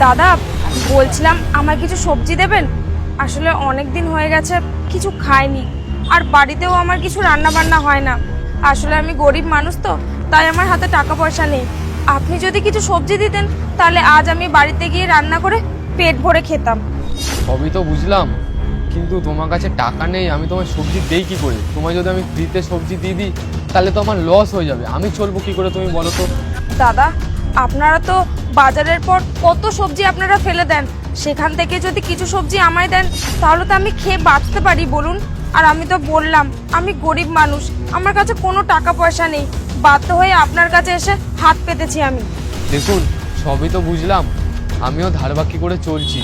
দাদা বলছিলাম আমায় কিছু সবজি দেবেন? আসলে অনেক দিন হয়ে গেছে কিছু খাইনি, আর বাড়িতেও আমার কিছু রান্না বান্না হয় না। আসলে আমি গরিব মানুষ তো, তাই আমার হাতে টাকা পয়সা নেই। আপনি যদি কিছু সবজি দিতেন তাহলে আজ আমি বাড়িতে গিয়ে রান্না করে পেট ভরে খেতাম। সবই তো বুঝলাম, কিন্তু তোমার কাছে টাকা নেই, আমি তোমায় সবজি দেই কি করে? তোমায় যদি আমি ফ্রিতে সবজি দিয়ে দিই তাহলে তো আমার লস হয়ে যাবে, আমি চলবো কি করে তুমি বলো তো? দাদা আপনারা তো বাজারের পর কত সবজি আপনারা ফেলে দেন, সেখান থেকে যদি কিছু সবজি আমায় দেন তাহলে তো আমি খেয়ে বাঁচতে পারি বলুন। আর আমি তো বললাম আমি গরিব মানুষ, আমার কাছে কোনো টাকা পয়সা নেই, বাধ্য হয়ে আপনার কাছে এসে হাত পেতেছি আমি। দেখুন, সবই তো বুঝলাম, আমিও ধার বাকি করে চলছি,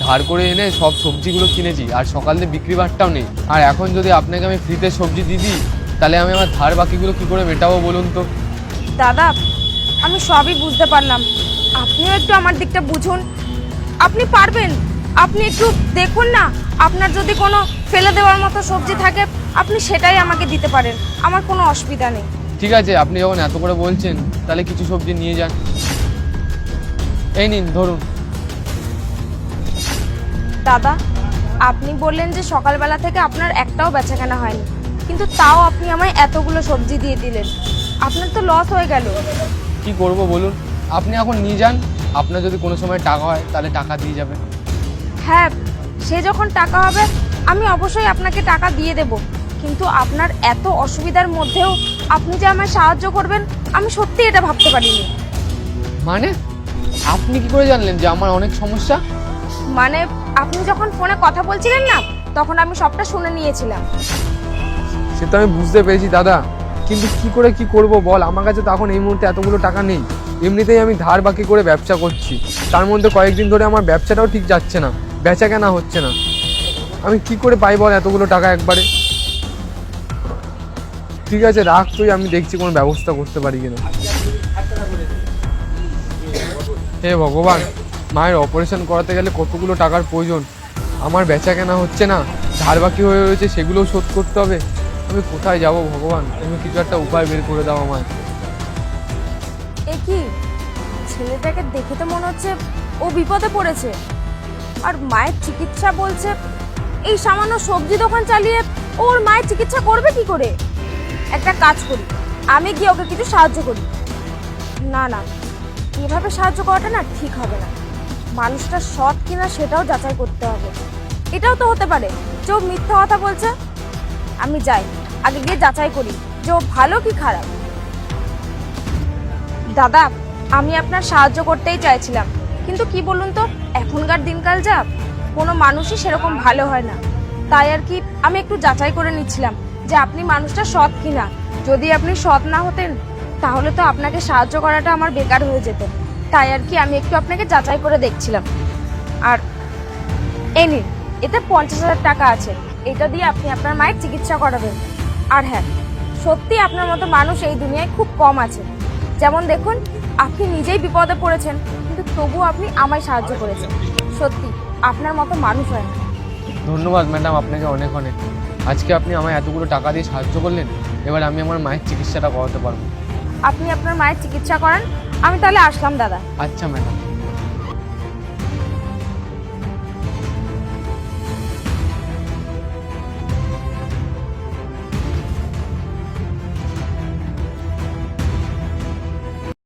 ধার করে এনে সব সবজিগুলো কিনেছি, আর সকালে বিক্রি বাট্টাও নেই। আর এখন যদি আপনাকে আমি ফ্রিতে সবজি দিয়ে দিই তাহলে আমি আমার ধার বাকিগুলো কি করে মেটাবো বলুন তো? দাদা আমি সবই বুঝতে পারলাম, আপনিও একটু আমার দিকটা বুঝুন। আপনি পারবেন, আপনি একটু দেখুন না, আপনার যদি কোনো ফেলে দেওয়ার মতো সবজি থাকে আপনি সেটাই আমাকে দিতে পারেন, আমার কোনো অসুবিধা নেই। ঠিক আছে, আপনি যখন এত করে বলছেন তাহলে কিছু সবজি নিয়ে যান। এই নিন ধরুন। দাদা আপনি বললেন যে সকালবেলা থেকে আপনার একটাও বেচাকেনা হয়নি, কিন্তু তাও আপনি আমায় এতগুলো সবজি দিয়ে দিলেন, আপনার তো লস হয়ে গেল। কি করব বলুন, আপনি এখন নিয়ে যান, আপনার যদি কোনো সময় টাকা হয় তাহলে টাকা দিয়ে যাবেন। হ্যাঁ, সে যখন টাকা হবে আমি অবশ্যই আপনাকে টাকা দিয়ে দেব, কিন্তু আপনার এত অসুবিধার মধ্যেও আপনি যে আমায় সাহায্য করবেন আমি সত্যি এটা ভাবতে পারিনি। মানে আপনি কি করে জানলেন যে আমার অনেক সমস্যা? মানে আপনি যখন ফোনে কথা বলছিলেন না, তখন আমি সবটা শুনে নিয়েছিলাম। সে তো আমি বুঝতে পেরেছি দাদা, কিন্তু কি করে কি করব বল, আমার কাছে তো এখন এই মুহূর্তে এতগুলো টাকা নেই। এমনিতেই আমি ধার বাকি করে ব্যবসা করছি, তার মধ্যে কয়েকদিন ধরে আমার ব্যবসাটাও ঠিক যাচ্ছে না, বেচা কেনা হচ্ছে না। আমি কি করে পাই বল এতগুলো টাকা একবারে? ঠিক আছে রাখ তুই, আমি দেখছি কোনো ব্যবস্থা করতে পারি কিনা। হে ভগবান, মায়ের অপারেশন করাতে গেলে কতগুলো টাকার প্রয়োজন, আমার বেচা কেনা হচ্ছে না, ধার বাকি হয়ে রয়েছে, সেগুলোও শোধ করতে হবে। আমি কোথায় যাব ভগবান, তুমি কিছু একটা উপায় বের করে দাও আমায়। এ কি, ছেলেটাকে দেখে তো মনে হচ্ছে ও বিপদে পড়েছে, আর মায়ের চিকিৎসা বলছে। এই সামান্য সবজি দোকান চালিয়ে ওর মায়ের চিকিৎসা করবে কি করে? একটা কাজ করি, আমি গিয়ে ওকে কিছু সাহায্য করি। না না, এভাবে সাহায্য করাটা না ঠিক হবে না, মানুষটা সৎ কিনা সেটাও যাচাই করতে হবে। এটাও তো হতে পারে যে ও মিথ্যা কথা বলছে। আমি যাই, আগে গিয়ে যাচাই করি যে ও ভালো কি খারাপ। দাদা আমি আপনার সাহায্য করতেই চাইছিলাম, কিন্তু কি বলুন তো, এখনকার দিনকাল যা, কোনো মানুষই সেরকম ভালো হয় না, তাই আর কি আমি একটু যাচাই করে নিচ্ছিলাম যে আপনি মানুষটা সৎ কিনা। যদি আপনি সৎ না হতেন তাহলে তো আপনাকে সাহায্য করাটা আমার বেকার হয়ে যেত, তাই আর কি আমি একটু আপনাকে যাচাই করে দেখছিলাম। আর এই নিন, এতে 50,000 টাকা আছে, এটা দিয়ে আপনি আপনার মায়ের চিকিৎসা করাবেন। আর হ্যাঁ, সত্যি আপনার মতো মানুষ এই দুনিয়ায় খুব কম আছে। যেমন দেখুন, আপনি নিজেই বিপদে পড়েছেন কিন্তু তবুও আপনি আমায় সাহায্য করেছেন, সত্যি আপনার মতো মানুষ হয় না। ধন্যবাদ ম্যাডাম, আপনাকে অনেক অনেক। আজকে আপনি আমায় এতগুলো টাকা দিয়ে সাহায্য করলেন, এবার আমি আমার মায়ের চিকিৎসাটা করাতে পারবো। আপনি আপনার মায়ের চিকিৎসা করান, আমি তাহলে আসলাম দাদা। আচ্ছা ম্যাডাম।